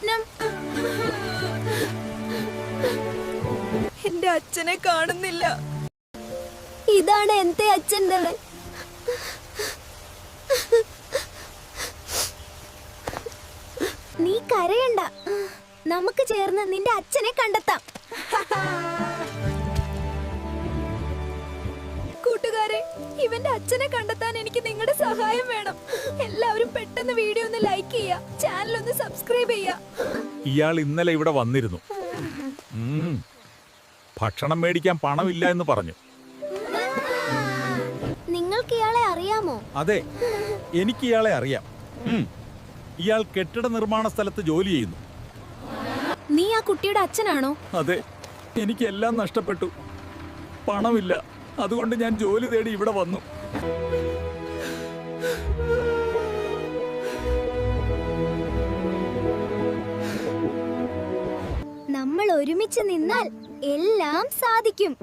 പ്രശ്നം? എന്റെ അച്ഛനെ കാണുന്നില്ല. ഇതാണ് എന്റെ അച്ഛൻ്റെ. നീ കരയണ്ട, നമുക്ക് ചേർന്ന് നിന്റെ അച്ഛനെ കണ്ടെത്താം. കൂട്ടുകാരെ, ഇവന്റെ അച്ഛനെ കണ്ടെത്താൻ എനിക്ക് നിങ്ങളുടെ സഹായം വേണം. എല്ലാവരും പെട്ടെന്ന് വീഡിയോ ഒന്ന് ലൈക്ക് ചെയ്യുക, ചാനൽ ഒന്ന് സബ്സ്ക്രൈബ് ചെയ്യുക. ഇയാൾ ഇന്നലെ ഇവിടെ വന്നിരുന്നു. ഭക്ഷണം മേടിക്കാൻ പണമില്ല എന്ന് പറഞ്ഞു. നിങ്ങൾക്ക് ഇയാളെ അറിയാമോ? അതെ, എനിക്ക് ഇയാളെ അറിയാം. ഇയാൾ കെട്ടിട നിർമ്മാണ സ്ഥലത്ത് ജോലി ചെയ്യുന്നു. നീ ആ കുട്ടിയുടെ അച്ഛനാണോ? അതെ, എനിക്കെല്ലാം നഷ്ടപ്പെട്ടു. പണമില്ല, അതുകൊണ്ട് ഞാൻ ജോലി തേടി ഇവിടെ വന്നു. നമ്മൾ ഒരുമിച്ച് നിന്നാൽ എല്ലാം സാധിക്കും.